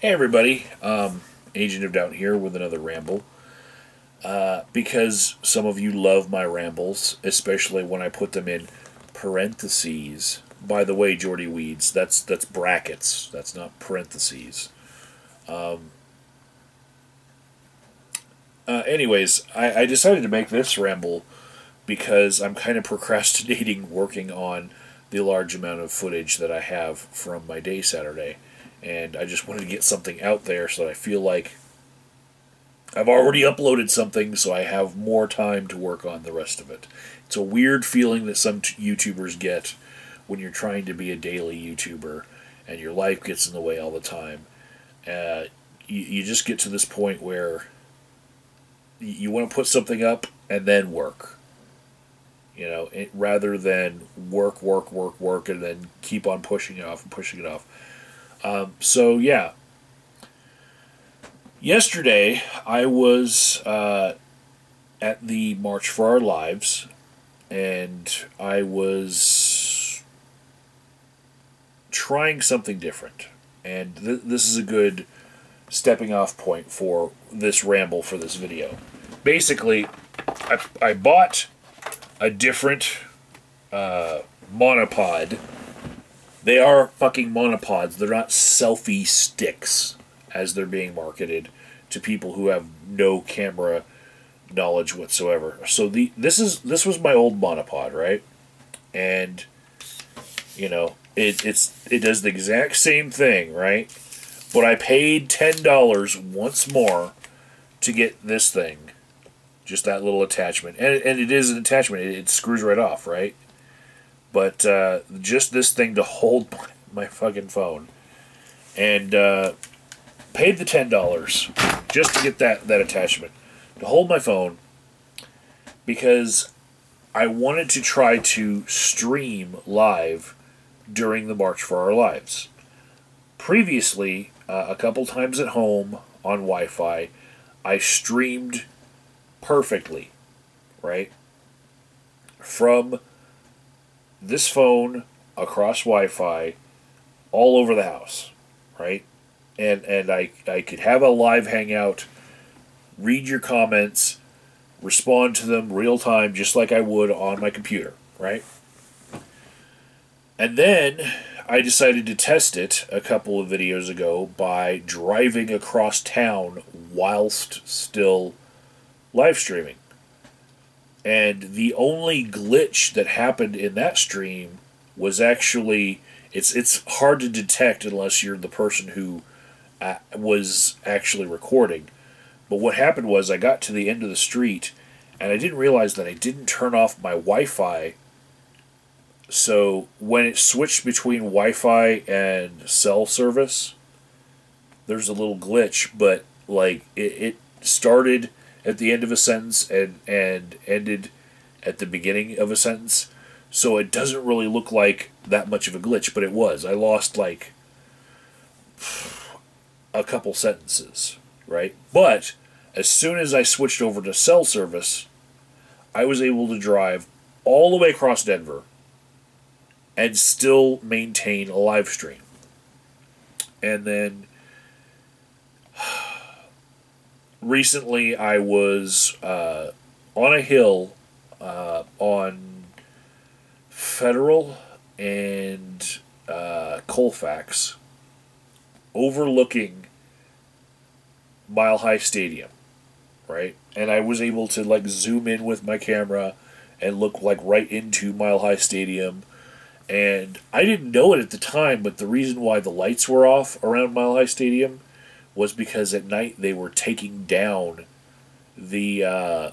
Hey everybody, Agent of Doubt here with another ramble. Because some of you love my rambles, especially when I put them in parentheses. By the way, Jordy Weeds, that's brackets. That's not parentheses. Anyways, I decided to make this ramble because I'm kind of procrastinating working on the large amount of footage that I have from my day Saturday. And I just wanted to get something out there so that I feel like I've already uploaded something, so I have more time to work on the rest of it. It's a weird feeling that some YouTubers get when you're trying to be a daily YouTuber and your life gets in the way all the time. You just get to this point where you want to put something up and then work. Rather than work, and then keep on pushing it off and pushing it off. So yeah, yesterday I was at the March for Our Lives, and I was trying something different. And this is a good stepping off point for this ramble for this video. Basically, I bought a different monopod. They are fucking monopods. They're not selfie sticks as they're being marketed to people who have no camera knowledge whatsoever. So this was my old monopod, right? And it does the exact same thing, right? But I paid $10 once more to get this thing. Just that little attachment. And it is an attachment. It screws right off, right? But just this thing to hold my fucking phone. And paid the $10 just to get that attachment. To hold my phone. Because I wanted to try to stream live during the March for Our Lives. Previously, a couple times at home on Wi-Fi, I streamed perfectly, right? From this phone across Wi-Fi all over the house, right? And I could have a live hangout, read your comments, respond to them real time just like I would on my computer, right? And then I decided to test it a couple of videos ago by driving across town whilst still live streaming. And the only glitch that happened in that stream was actually, it's hard to detect unless you're the person who was actually recording. But what happened was I got to the end of the street and I didn't realize that I didn't turn off my Wi-Fi. So when it switched between Wi-Fi and cell service, there's a little glitch, but like it started at the end of a sentence and ended at the beginning of a sentence. So it doesn't really look like that much of a glitch, but it was. I lost like a couple sentences, right? But as soon as I switched over to cell service, I was able to drive all the way across Denver and still maintain a live stream. And then recently I was on a hill on Federal and Colfax overlooking Mile High Stadium, right? And I was able to like zoom in with my camera and look like right into Mile High Stadium. And I didn't know it at the time, but the reason why the lights were off around Mile High Stadium was because at night they were taking down the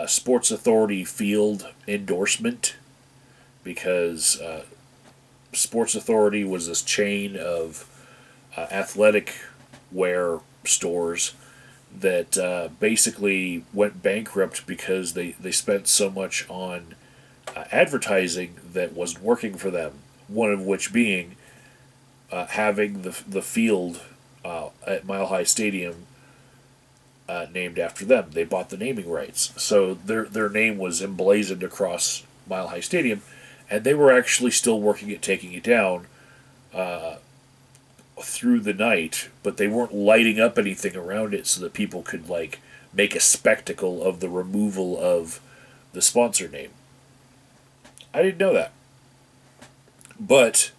Sports Authority field endorsement, because Sports Authority was this chain of athletic wear stores that basically went bankrupt because they spent so much on advertising that wasn't working for them. One of which being having the field at Mile High Stadium named after them. They bought the naming rights, so their name was emblazoned across Mile High Stadium, and they were actually still working at taking it down through the night, but they weren't lighting up anything around it so that people could, like, make a spectacle of the removal of the sponsor name. I didn't know that. But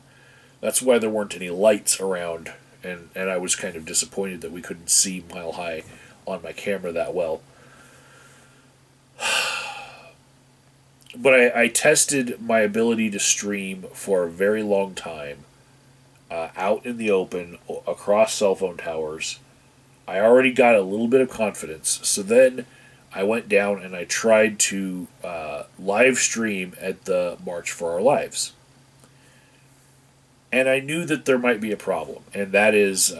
that's why there weren't any lights around, and I was kind of disappointed that we couldn't see Mile High on my camera that well. But I tested my ability to stream for a very long time, out in the open, across cell phone towers. I already got a little bit of confidence, so then I went down and I tried to live stream at the March for Our Lives. And I knew that there might be a problem, and that is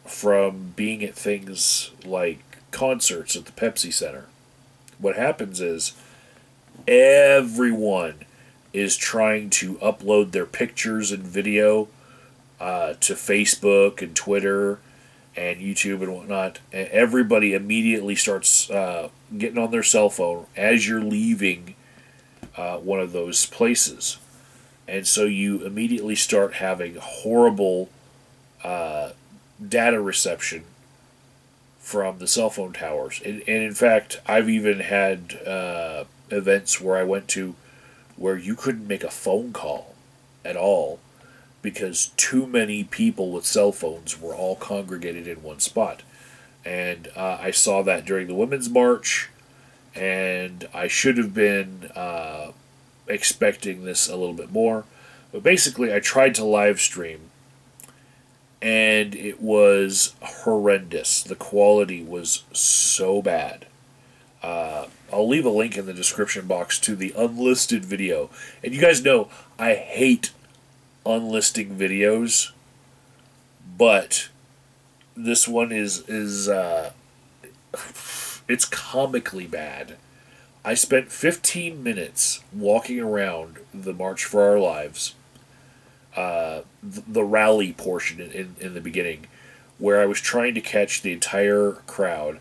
from being at things like concerts at the Pepsi Center. What happens is everyone is trying to upload their pictures and video to Facebook and Twitter and YouTube and whatnot. And everybody immediately starts getting on their cell phone as you're leaving one of those places. And so you immediately start having horrible data reception from the cell phone towers. And in fact, I've even had events where I went to where you couldn't make a phone call at all because too many people with cell phones were all congregated in one spot. And I saw that during the Women's March, and I should have been expecting this a little bit more. But basically, I tried to live stream, and it was horrendous. The quality was so bad. I'll leave a link in the description box to the unlisted video. And you guys know I hate unlisting videos, but this one is it's comically bad. I spent 15 minutes walking around the March for Our Lives, the rally portion in the beginning, where I was trying to catch the entire crowd.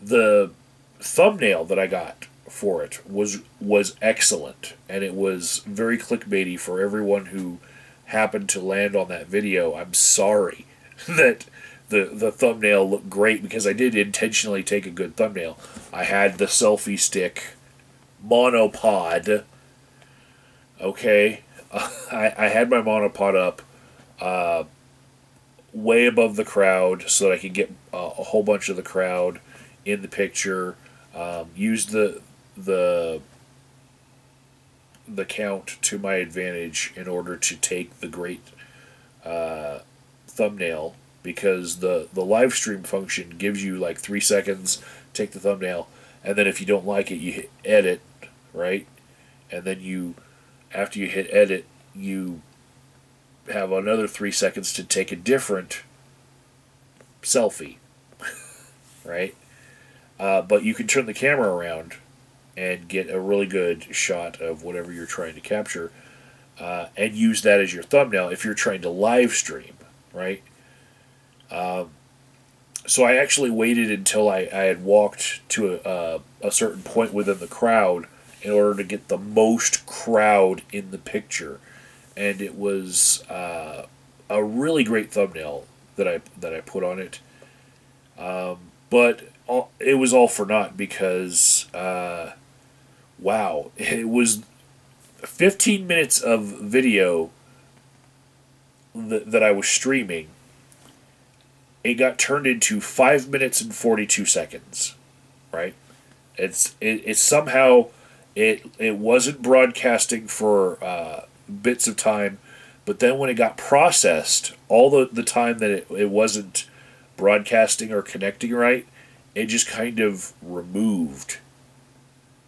The thumbnail that I got for it was excellent, and it was very clickbaity for everyone who happened to land on that video. I'm sorry that the thumbnail looked great, because I did intentionally take a good thumbnail. I had the selfie stick monopod. Okay, I had my monopod up way above the crowd so that I could get a whole bunch of the crowd in the picture. Use the count to my advantage in order to take the great thumbnail, because the live stream function gives you like 3 seconds, take the thumbnail, and then if you don't like it, you hit edit, right? And then after you hit edit, you have another 3 seconds to take a different selfie, right? But you can turn the camera around and get a really good shot of whatever you're trying to capture, and use that as your thumbnail if you're trying to live stream, right? So I actually waited until I had walked to a certain point within the crowd in order to get the most crowd in the picture, and it was a really great thumbnail that I put on it. But it was all for naught, because wow, it was 15 minutes of video that I was streaming. It got turned into 5 minutes and 42 seconds, right? It's somehow it wasn't broadcasting for bits of time, but then when it got processed, all the time that it wasn't broadcasting or connecting right, it just kind of removed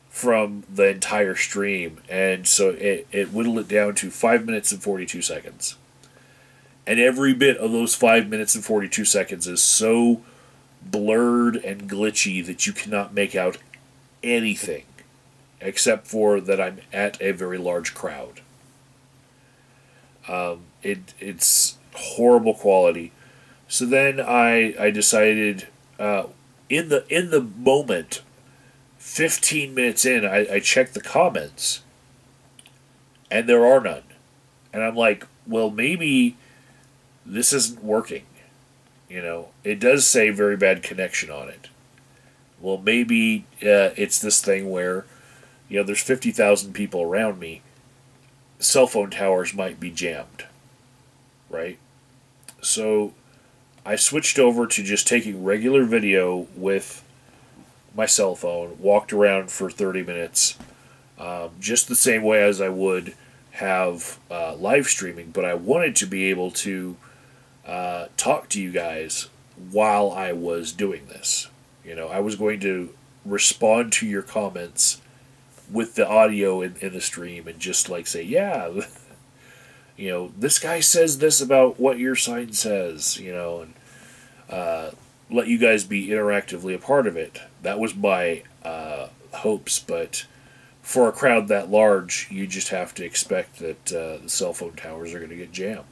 from the entire stream, and so it whittled it down to 5 minutes and 42 seconds. And every bit of those 5 minutes and 42 seconds is so blurred and glitchy that you cannot make out anything, except for that I'm at a very large crowd. It's horrible quality. So then I decided, in the moment, 15 minutes in, I checked the comments, and there are none. And I'm like, well, maybe this isn't working. It does say very bad connection on it. Well, maybe it's this thing where, there's 50,000 people around me. Cell phone towers might be jammed, right? So I switched over to just taking regular video with my cell phone, walked around for 30 minutes, just the same way as I would have live streaming, but I wanted to be able to talk to you guys while I was doing this. I was going to respond to your comments with the audio in the stream and just like say, yeah, this guy says this about what your sign says, and let you guys be interactively a part of it. That was my hopes, but for a crowd that large, you just have to expect that the cell phone towers are going to get jammed.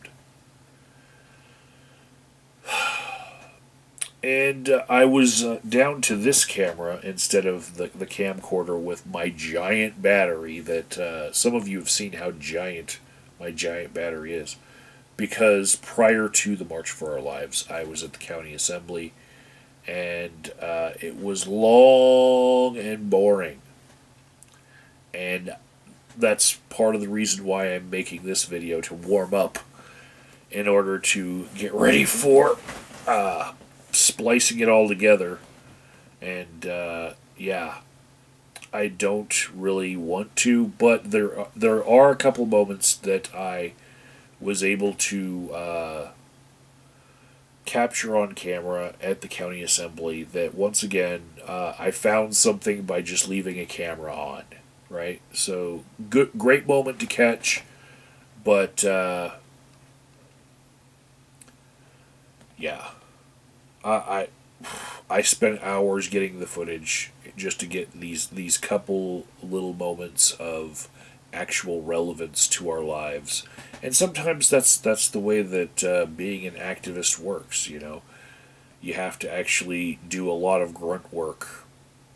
And I was down to this camera instead of the camcorder with my giant battery that some of you have seen how giant my giant battery is. Because prior to the March for Our Lives, I was at the county assembly, and it was long and boring. And that's part of the reason why I'm making this video, to warm up in order to get ready for splicing it all together. And yeah, I don't really want to, but there are a couple moments that I was able to capture on camera at the county assembly that, once again, I found something by just leaving a camera on, right? So great moment to catch, but yeah, I spent hours getting the footage just to get these couple little moments of actual relevance to our lives. And sometimes that's the way that being an activist works. You have to actually do a lot of grunt work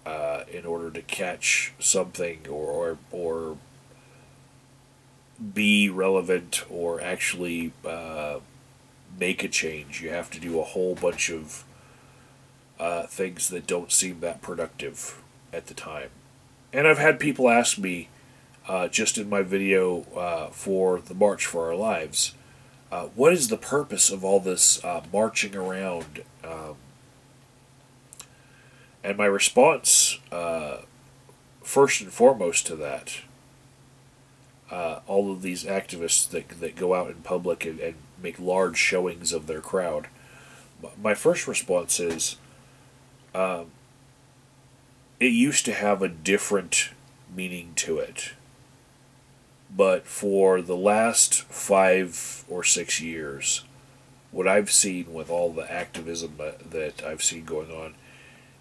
in order to catch something or be relevant or actually make a change. You have to do a whole bunch of things that don't seem that productive at the time. And I've had people ask me, just in my video for the March for Our Lives, what is the purpose of all this marching around? And my response, first and foremost to that, all of these activists that go out in public and make large showings of their crowd, my first response is, it used to have a different meaning to it. But for the last 5 or 6 years, what I've seen with all the activism that I've seen going on,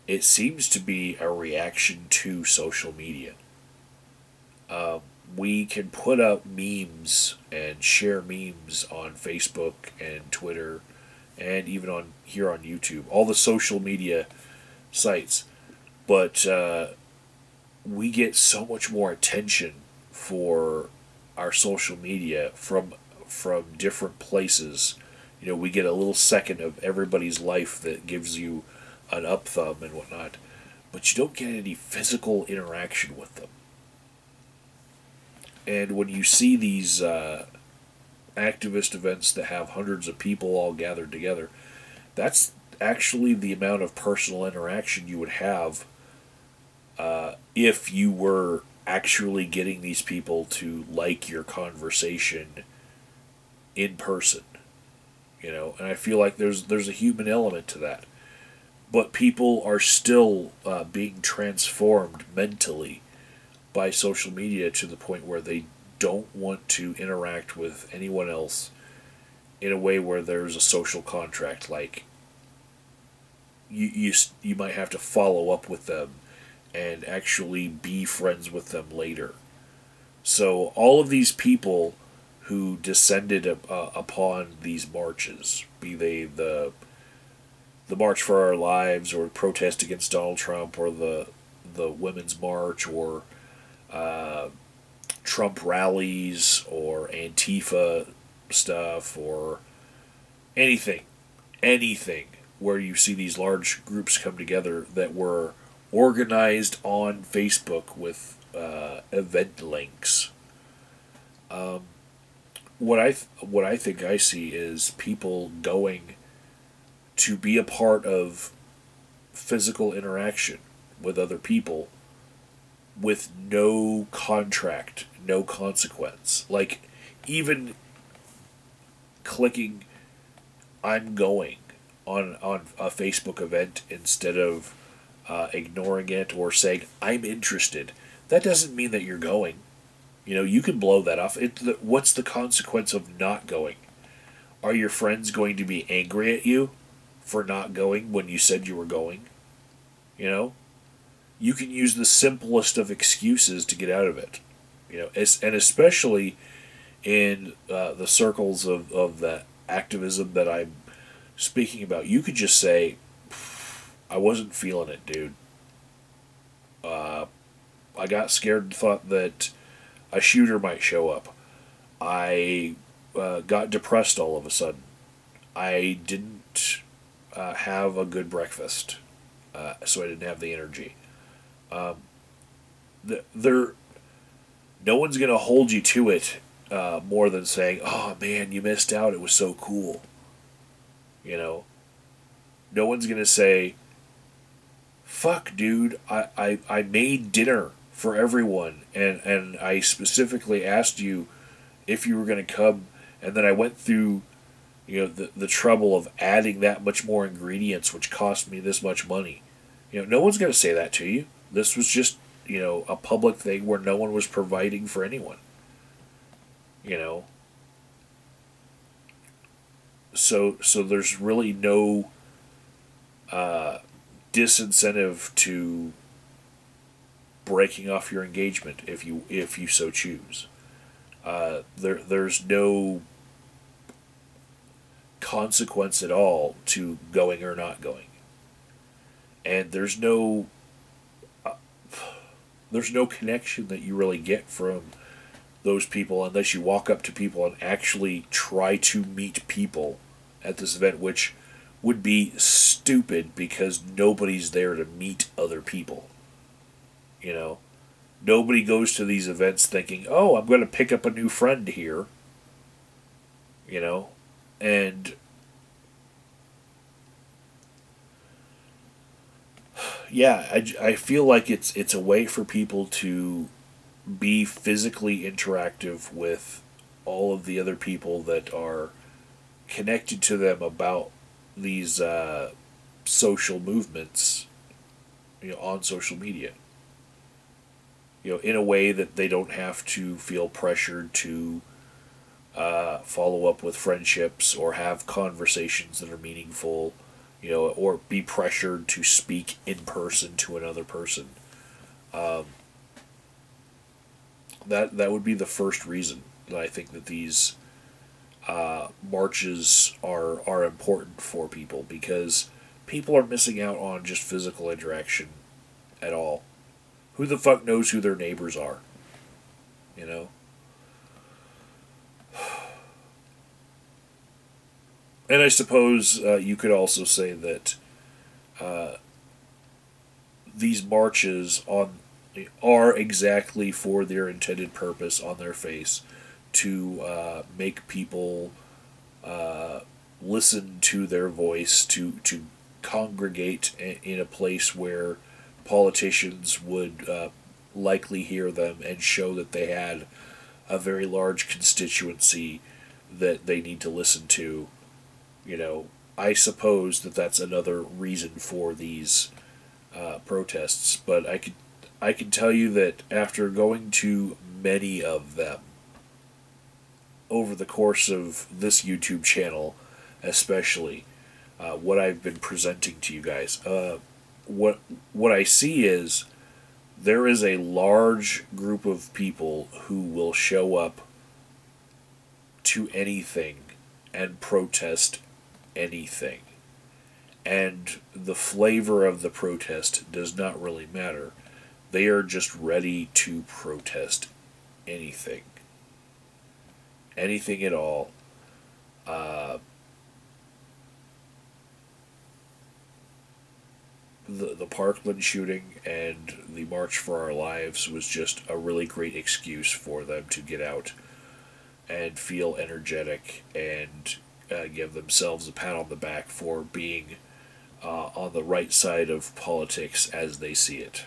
it seems to be a reaction to social media. We can put up memes and share memes on Facebook and Twitter and even here on YouTube, all the social media sites, but we get so much more attention for our social media from different places. We get a little second of everybody's life that gives you an up thumb and whatnot, but you don't get any physical interaction with them. And when you see these activist events that have hundreds of people all gathered together, that's actually the amount of personal interaction you would have if you were actually getting these people to like your conversation in person. And I feel like there's a human element to that. But people are still being transformed mentally by social media to the point where they don't want to interact with anyone else in a way where there's a social contract, like you might have to follow up with them and actually be friends with them later. So all of these people who descended upon these marches, be they the March for Our Lives or protest against Donald Trump or the Women's March or Trump rallies or Antifa stuff or anything, anything where you see these large groups come together that were organized on Facebook with event links. What I think I see is people going to be a part of physical interaction with other people with no contract, no consequence. Like, even clicking I'm going on a Facebook event instead of ignoring it or saying I'm interested, that doesn't mean that you're going. You know, you can blow that off. What's the consequence of not going? Are your friends going to be angry at you for not going when you said you were going? You know? You can use the simplest of excuses to get out of it. You know, and especially in the circles of the activism that I'm speaking about, you could just say, I wasn't feeling it, dude. I got scared and thought that a shooter might show up. I got depressed all of a sudden. I didn't have a good breakfast, so I didn't have the energy. No one's going to hold you to it more than saying, oh man, you missed out, it was so cool. You know? No one's going to say, fuck, dude, I made dinner for everyone, and I specifically asked you if you were going to come, and then I went through, you know, the trouble of adding that much more ingredients, which cost me this much money. You know, no one's going to say that to you. This was just, you know, a public thing where no one was providing for anyone. You know? So there's really no disincentive to breaking off your engagement if you so choose. There's no consequence at all to going or not going, and there's no connection that you really get from those people unless you walk up to people and actually try to meet people at this event, which would be stupid because nobody's there to meet other people. You know? Nobody goes to these events thinking, oh, I'm going to pick up a new friend here. You know? And yeah, I feel like it's a way for people to be physically interactive with all of the other people that are connected to them about these social movements, you know, on social media. You know, in a way that they don't have to feel pressured to follow up with friendships or have conversations that are meaningful, you know, or be pressured to speak in person to another person. That would be the first reason that I think that these marches are important for people, because people are missing out on just physical interaction at all. Who the fuck knows who their neighbors are? You know? And I suppose you could also say that these marches are exactly for their intended purpose on their face, to make people listen to their voice, to congregate in a place where politicians would likely hear them and show that they had a very large constituency that they need to listen to. You know, I suppose that that's another reason for these protests, but I can tell you that after going to many of them over the course of this YouTube channel, especially what I've been presenting to you guys, what I see is there is a large group of people who will show up to anything and protest anything. And the flavor of the protest does not really matter. They are just ready to protest anything. Anything at all. the Parkland shooting and the March for Our Lives was just a really great excuse for them to get out and feel energetic and give themselves a pat on the back for being on the right side of politics as they see it.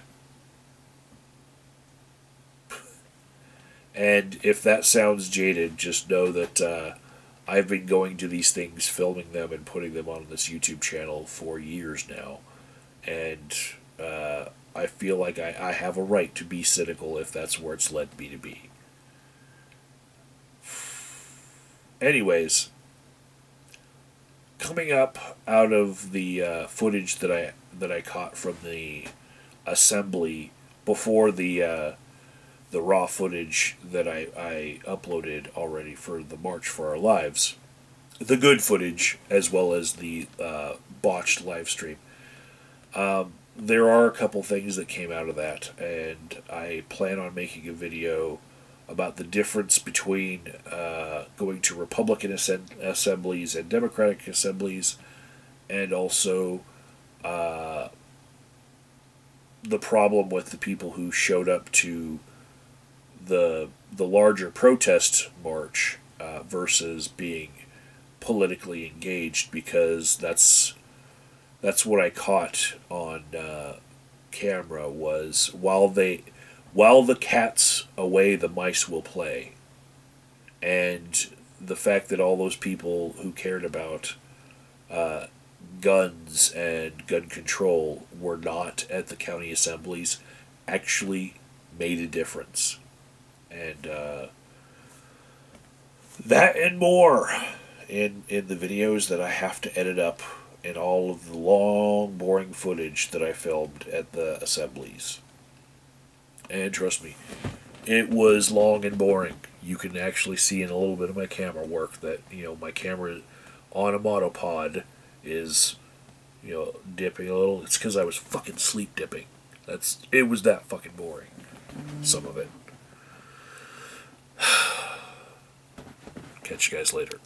And if that sounds jaded, just know that I've been going to these things, filming them, and putting them on this YouTube channel for years now. And I feel like I have a right to be cynical if that's where it's led me to be. Anyways, coming up out of the footage that I caught from the assembly before the raw footage that I uploaded already for the March for Our Lives, the good footage as well as the botched live stream. There are a couple things that came out of that, and I plan on making a video about the difference between going to Republican assemblies and Democratic assemblies, and also the problem with the people who showed up to the larger protest march versus being politically engaged, because that's what I caught on camera was while the cat's away, the mice will play. And the fact that all those people who cared about guns and gun control were not at the county assemblies actually made a difference. And that and more in the videos that I have to edit up, and all of the long, boring footage that I filmed at the assemblies. And trust me, it was long and boring. You can actually see in a little bit of my camera work that, my camera on a monopod is, dipping a little. It's because I was fucking sleep dipping. It was that fucking boring. Some of it. Catch you guys later.